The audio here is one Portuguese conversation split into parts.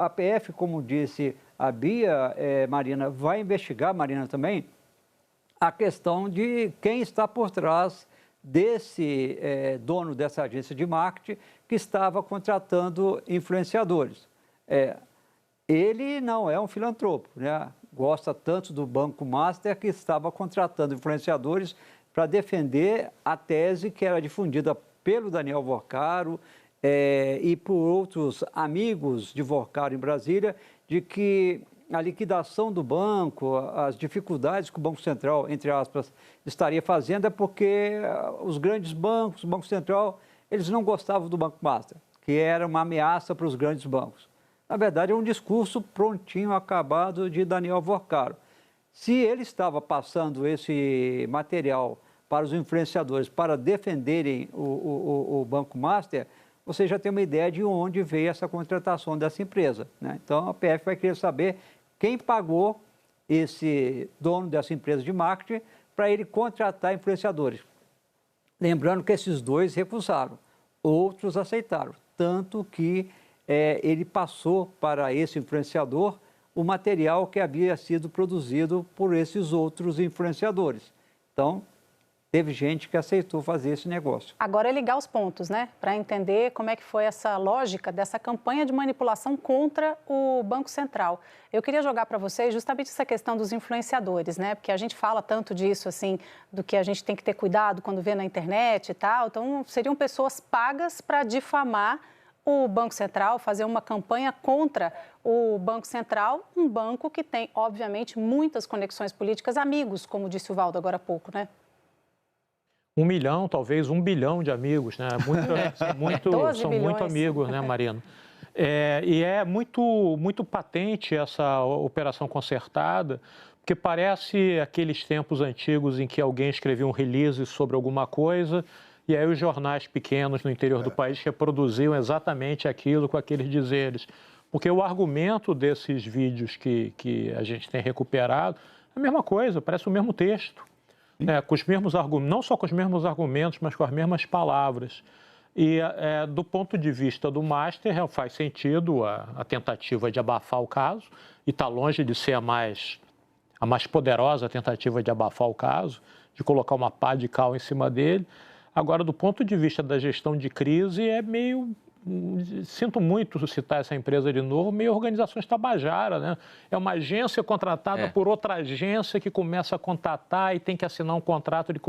a PF, como disse a Bia, Marina, vai investigar, Marina também, a questão de quem está por trás desse dono dessa agência de marketing que estava contratando influenciadores. Ele não é um filantropo, né? Gosta tanto do Banco Master que estava contratando influenciadores para defender a tese que era difundida pelo Daniel Vorcaro e por outros amigos de Vorcaro em Brasília, de que a liquidação do banco, as dificuldades que o Banco Central, entre aspas, estaria fazendo é porque os grandes bancos, o Banco Central, eles não gostavam do Banco Master, que era uma ameaça para os grandes bancos. Na verdade, é um discurso prontinho, acabado de Daniel Vorcaro. Se ele estava passando esse material para os influenciadores para defenderem o Banco Master, você já tem uma ideia de onde veio essa contratação dessa empresa, né? Então, a PF vai querer saber quem pagou esse dono dessa empresa de marketing para ele contratar influenciadores. Lembrando que esses dois recusaram, outros aceitaram, tanto que ele passou para esse influenciador o material que havia sido produzido por esses outros influenciadores. Então, teve gente que aceitou fazer esse negócio. Agora é ligar os pontos, né? Para entender como é que foi essa lógica dessa campanha de manipulação contra o Banco Central. Eu queria jogar para vocês justamente essa questão dos influenciadores, né? Porque a gente fala tanto disso, assim, do que a gente tem que ter cuidado quando vê na internet e tal. Então, seriam pessoas pagas para difamar o Banco Central, fazer uma campanha contra o Banco Central, um banco que tem, obviamente, muitas conexões políticas, amigos, como disse o Valdo agora há pouco, né? 1 milhão, talvez 1 bilhão de amigos, né? São muito amigos, né, Marina? E é muito patente essa operação concertada, porque parece aqueles tempos antigos em que alguém escrevia um release sobre alguma coisa e aí os jornais pequenos no interior do país reproduziam exatamente aquilo com aqueles dizeres. Porque o argumento desses vídeos que a gente tem recuperado é a mesma coisa, parece o mesmo texto. Com os mesmos argumentos, não só com os mesmos argumentos, mas com as mesmas palavras. E do ponto de vista do Master, faz sentido a tentativa de abafar o caso, e está longe de ser a mais poderosa tentativa de abafar o caso, de colocar uma pá de cal em cima dele. Agora, do ponto de vista da gestão de crise, é meio... Sinto muito citar essa empresa de novo, meio organizações tabajara, né? É uma agência contratada por outra agência que começa a contatar e tem que assinar um contrato de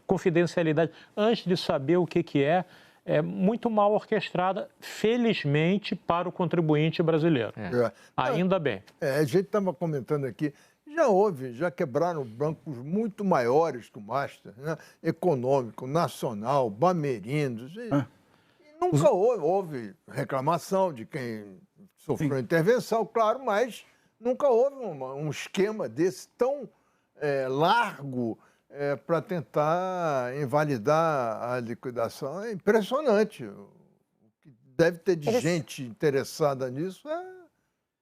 confidencialidade antes de saber o que é. É muito mal orquestrada, felizmente, para o contribuinte brasileiro. Ainda bem. A gente estava comentando aqui, já quebraram bancos muito maiores que o Master, né? Econômico, Nacional, Bamerindos. Nunca houve reclamação de quem sofreu intervenção, claro, mas nunca houve um esquema desse tão largo para tentar invalidar a liquidação. É impressionante. O que deve ter de gente interessada nisso é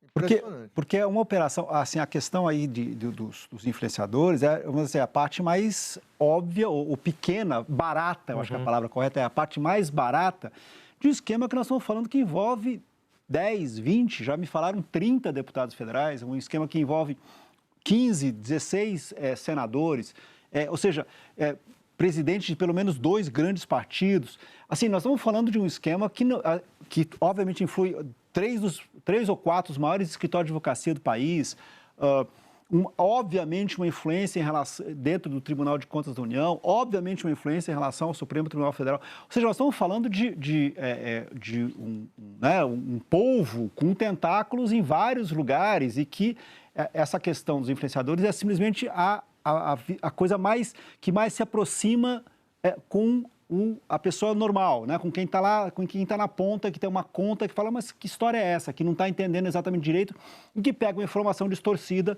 impressionante. Porque é uma operação, assim, a questão aí dos influenciadores vamos dizer, a parte mais óbvia ou pequena, barata, eu acho que a palavra correta é a parte mais barata de um esquema que nós estamos falando que envolve 10, 20, já me falaram 30 deputados federais, um esquema que envolve 15, 16 senadores, ou seja, presidentes de pelo menos 2 grandes partidos. Assim, nós estamos falando de um esquema que obviamente influi 3 ou 4 os maiores escritórios de advocacia do país, obviamente uma influência em relação, dentro do Tribunal de Contas da União, obviamente uma influência em relação ao Supremo Tribunal Federal. Ou seja, nós estamos falando de um povo com tentáculos em vários lugares e que essa questão dos influenciadores é simplesmente a coisa que mais se aproxima com a pessoa normal, né? Com quem está lá, com quem está na ponta, que tem uma conta, que fala, mas que história é essa? Que não está entendendo exatamente direito e que pega uma informação distorcida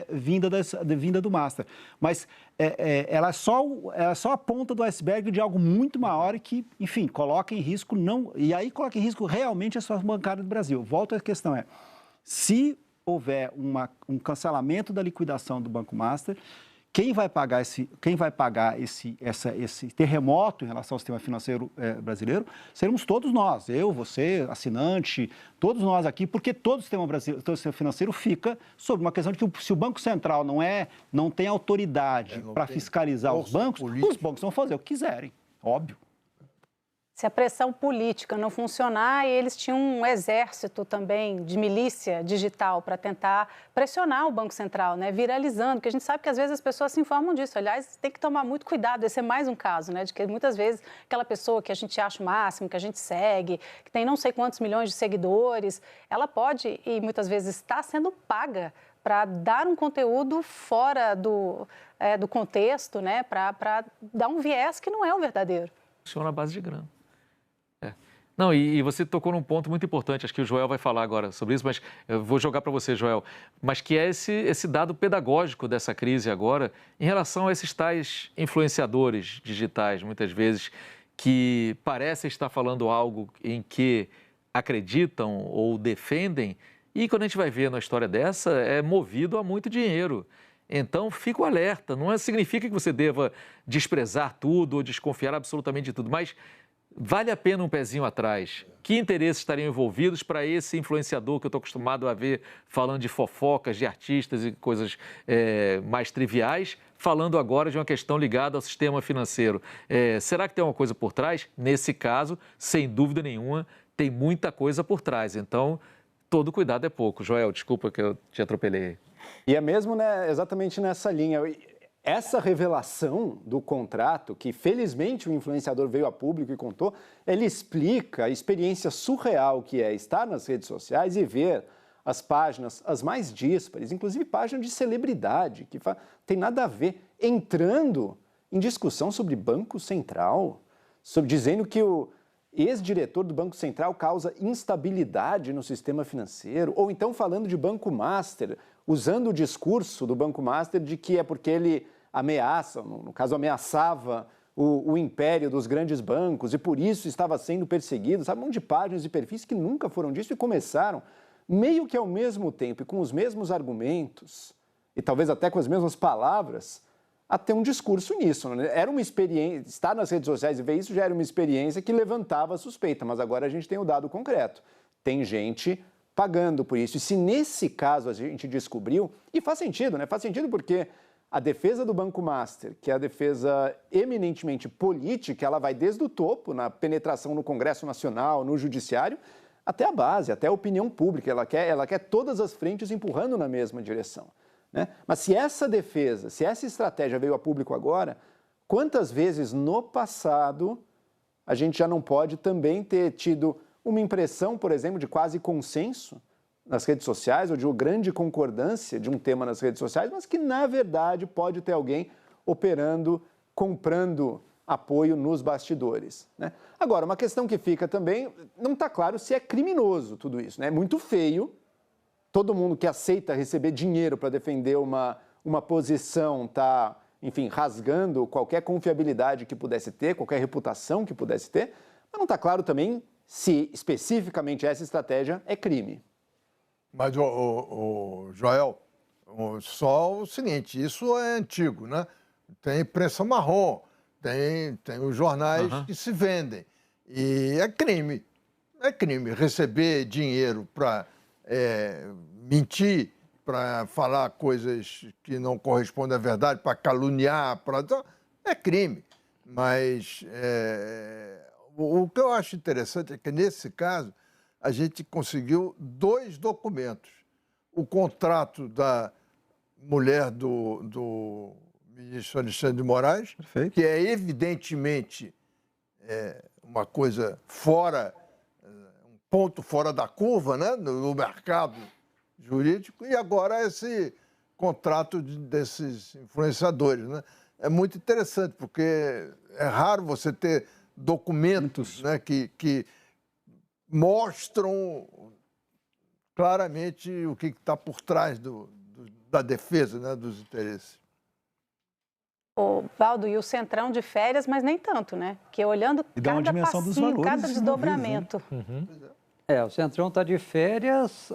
vinda do Master. Mas ela é só a ponta do iceberg de algo muito maior e que, enfim, coloca em risco, coloca em risco realmente a situação bancária do Brasil. Volto à questão, se houver um cancelamento da liquidação do Banco Master, quem vai pagar esse terremoto em relação ao sistema financeiro brasileiro seremos todos nós, eu, você, assinante, todos nós aqui, porque todo o sistema financeiro fica sob uma questão de que se o Banco Central não tem autoridade para fiscalizar os bancos vão fazer o que quiserem, óbvio. Se a pressão política não funcionar, eles tinham um exército também de milícia digital para tentar pressionar o Banco Central, né? Viralizando, porque a gente sabe que às vezes as pessoas se informam disso. Aliás, tem que tomar muito cuidado, esse é mais um caso, né? De que muitas vezes aquela pessoa que a gente acha o máximo, que a gente segue, que tem não sei quantos milhões de seguidores, ela pode e muitas vezes está sendo paga para dar um conteúdo fora do contexto, né? Para dar um viés que não é o verdadeiro. Funciona à base de grana. Não, e você tocou num ponto muito importante, acho que o Joel vai falar agora sobre isso, mas eu vou jogar para você, Joel, mas que é esse dado pedagógico dessa crise agora em relação a esses tais influenciadores digitais, muitas vezes, que parecem estar falando algo em que acreditam ou defendem, e quando a gente vai ver na história dessa, é movido a muito dinheiro. Então, fica o alerta, não significa que você deva desprezar tudo ou desconfiar absolutamente de tudo, mas vale a pena um pezinho atrás. Que interesses estariam envolvidos para esse influenciador que eu estou acostumado a ver falando de fofocas, de artistas e coisas mais triviais, falando agora de uma questão ligada ao sistema financeiro. Será que tem alguma coisa por trás? Nesse caso, sem dúvida nenhuma, tem muita coisa por trás. Então, todo cuidado é pouco. Joel, desculpa que eu te atropelei. E é mesmo, né, exatamente nessa linha. Essa revelação do contrato, que felizmente o influenciador veio a público e contou, ele explica a experiência surreal que é estar nas redes sociais e ver as páginas as mais díspares, inclusive páginas de celebridade, que tem nada a ver, entrando em discussão sobre Banco Central, dizendo que o ex-diretor do Banco Central causa instabilidade no sistema financeiro, ou então falando de Banco Master, usando o discurso do Banco Master de que é porque ele ameaça, no caso ameaçava o império dos grandes bancos e por isso estava sendo perseguido, sabe, um monte de páginas e perfis que nunca foram disso e começaram meio que ao mesmo tempo e com os mesmos argumentos e talvez até com as mesmas palavras a ter um discurso nisso. Né? Era uma experiência, estar nas redes sociais e ver isso já era uma experiência que levantava a suspeita, mas agora a gente tem o dado concreto. Tem gente pagando por isso. E se nesse caso a gente descobriu, e faz sentido, né? Faz sentido porque a defesa do Banco Master, que é a defesa eminentemente política, ela vai desde o topo, na penetração no Congresso Nacional, no Judiciário, até a base, até a opinião pública. Ela quer todas as frentes empurrando na mesma direção. Né? Mas se essa defesa, se essa estratégia veio a público agora, quantas vezes no passado a gente já não pode também ter tido uma impressão, por exemplo, de quase consenso nas redes sociais ou de uma grande concordância de um tema nas redes sociais, mas que, na verdade, pode ter alguém operando, comprando apoio nos bastidores. Né? Agora, uma questão que fica também, não está claro se é criminoso tudo isso. Né? É muito feio, todo mundo que aceita receber dinheiro para defender uma posição está, enfim, rasgando qualquer confiabilidade que pudesse ter, qualquer reputação que pudesse ter, mas não está claro também se especificamente essa estratégia é crime. Mas, Joel, só o seguinte, isso é antigo, né? Tem imprensa marrom, tem os jornais que se vendem. E é crime. É crime receber dinheiro para mentir, para falar coisas que não correspondem à verdade, para caluniar, é crime. Mas o que eu acho interessante é que, nesse caso, a gente conseguiu 2 documentos. O contrato da mulher do ministro Alexandre de Moraes, Perfeito. Que é evidentemente uma coisa fora, um ponto fora da curva, né, no mercado jurídico, e agora esse contrato desses influenciadores. Né? É muito interessante, porque é raro você ter documentos, né, que mostram claramente o que está por trás da defesa, né, dos interesses. Ô, Valdo, e o Centrão de férias, mas nem tanto, né? Porque olhando cada passinho, cada desdobramento. O Centrão está de férias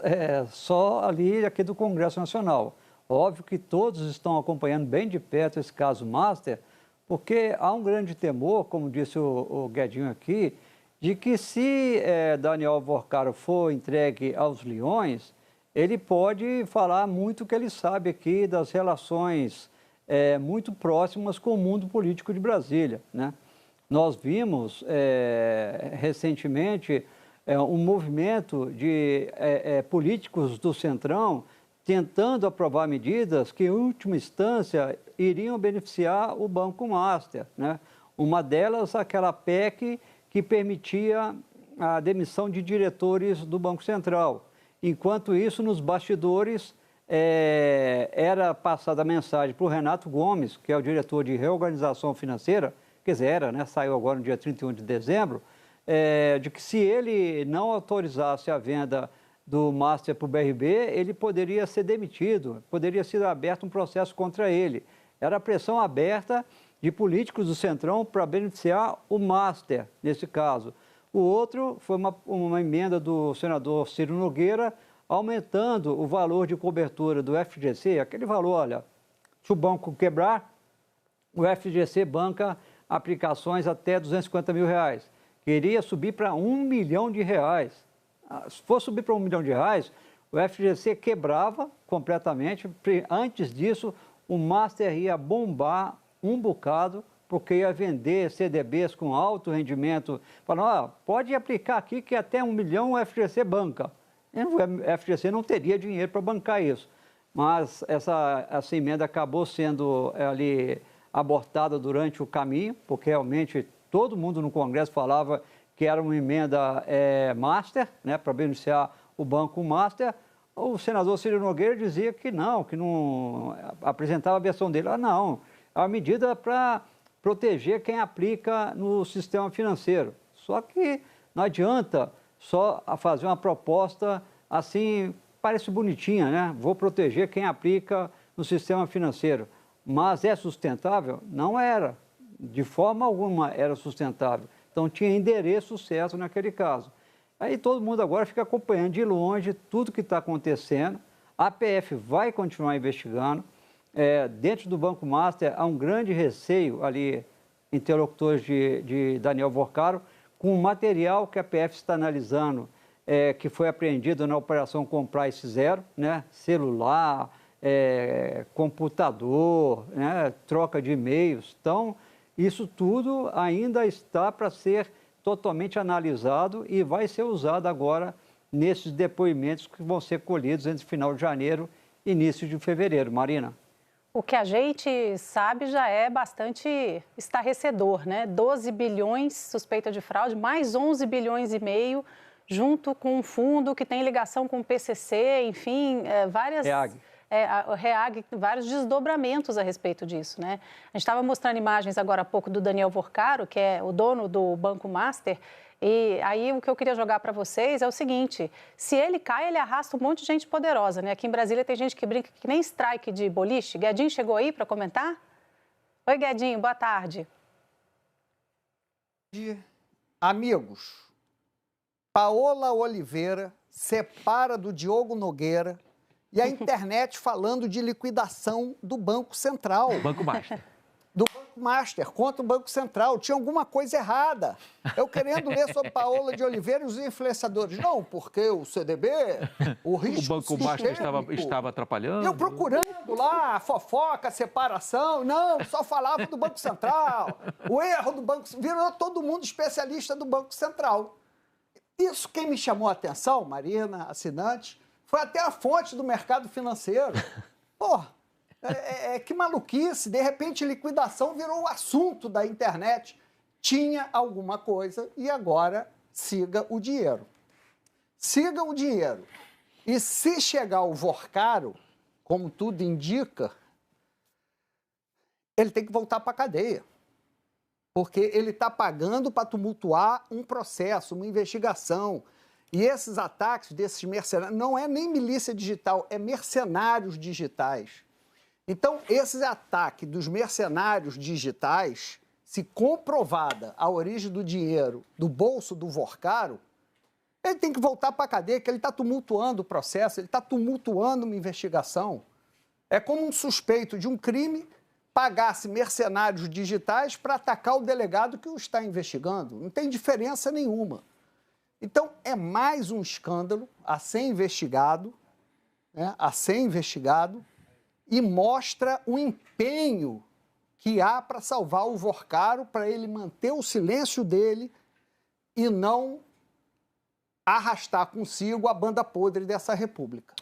só ali aqui do Congresso Nacional. Óbvio que todos estão acompanhando bem de perto esse caso Master, porque há um grande temor, como disse o Guedinho aqui, de que se Daniel Alvorcaro for entregue aos leões, ele pode falar muito o que ele sabe aqui das relações muito próximas com o mundo político de Brasília, né? Nós vimos recentemente um movimento de políticos do Centrão tentando aprovar medidas que, em última instância, iriam beneficiar o Banco Master, né? Uma delas, aquela PEC que permitia a demissão de diretores do Banco Central. Enquanto isso, nos bastidores, era passada a mensagem para o Renato Gomes, que é o diretor de reorganização financeira, quer dizer, era, né? Saiu agora no dia 31 de dezembro, de que se ele não autorizasse a venda do Master para o BRB, ele poderia ser demitido, poderia ser aberto um processo contra ele. Era a pressão aberta de políticos do Centrão para beneficiar o Master, nesse caso. O outro foi uma emenda do senador Ciro Nogueira, aumentando o valor de cobertura do FGC, aquele valor, olha, se o banco quebrar, o FGC banca aplicações até R$250 mil. Queria subir para R$1 milhão. Se for subir para R$1 milhão, o FGC quebrava completamente. Antes disso, o Master ia bombar um bocado, porque ia vender CDBs com alto rendimento. Falando, pode aplicar aqui que até R$1 milhão o FGC banca. O FGC não teria dinheiro para bancar isso. Mas essa emenda acabou sendo ali abortada durante o caminho, porque realmente todo mundo no Congresso falava que era uma emenda Master, né, para beneficiar o Banco Master. O senador Ciro Nogueira dizia que não apresentava a versão dele. Não, é uma medida para proteger quem aplica no sistema financeiro. Só que não adianta só fazer uma proposta assim, parece bonitinha, né? Vou proteger quem aplica no sistema financeiro. Mas é sustentável? Não era. De forma alguma era sustentável. Então tinha endereço certo naquele caso. Aí todo mundo agora fica acompanhando de longe tudo que está acontecendo. A APF vai continuar investigando. Dentro do Banco Master há um grande receio ali, interlocutores de Daniel Alvorcaro, com o material que a APF está analisando, que foi apreendido na Operação Compliance Zero, né? Celular, computador, né? Troca de e-mails. Então, isso tudo ainda está para ser totalmente analisado e vai ser usado agora nesses depoimentos que vão ser colhidos entre final de janeiro e início de fevereiro. Marina. O que a gente sabe já é bastante estarrecedor, né? 12 bilhões suspeita de fraude, mais 11 bilhões e meio, junto com um fundo que tem ligação com o PCC, enfim, várias... REAG, vários desdobramentos a respeito disso, né? A gente estava mostrando imagens agora há pouco do Daniel Alvorcaro, que é o dono do Banco Master, e aí o que eu queria jogar para vocês é o seguinte: se ele cai, ele arrasta um monte de gente poderosa, né? Aqui em Brasília tem gente que brinca que nem strike de boliche. Guedinho chegou aí para comentar? Oi, Guedinho, boa tarde. Amigos, Paola Oliveira separa do Diogo Nogueira e a internet falando de liquidação do Banco Central. Banco Master. Do Banco Master contra o Banco Central. Tinha alguma coisa errada. Eu querendo ler sobre Paola de Oliveira e os influenciadores. Não, porque o CDB, o risco o Banco Master estava atrapalhando. Eu procurando lá, fofoca, separação. Não, só falava do Banco Central. O erro do Banco Central. Virou todo mundo especialista do Banco Central. Isso quem me chamou a atenção, Marina, assinante, foi até a fonte do mercado financeiro. Que maluquice. De repente, liquidação virou o assunto da internet. Tinha alguma coisa e agora siga o dinheiro. Siga o dinheiro. E se chegar o Vorcaro, como tudo indica, ele tem que voltar para a cadeia. Porque ele está pagando para tumultuar um processo, uma investigação. E esses ataques desses mercenários, não é nem milícia digital, é mercenários digitais. Então, esse ataque dos mercenários digitais, se comprovada a origem do dinheiro do bolso do Vorcaro, ele tem que voltar para a cadeia, que ele está tumultuando o processo, ele está tumultuando uma investigação. É como um suspeito de um crime pagasse mercenários digitais para atacar o delegado que o está investigando. Não tem diferença nenhuma. Então, é mais um escândalo a ser investigado, né, e mostra o empenho que há para salvar o Vorcaro, para ele manter o silêncio dele e não arrastar consigo a banda podre dessa república.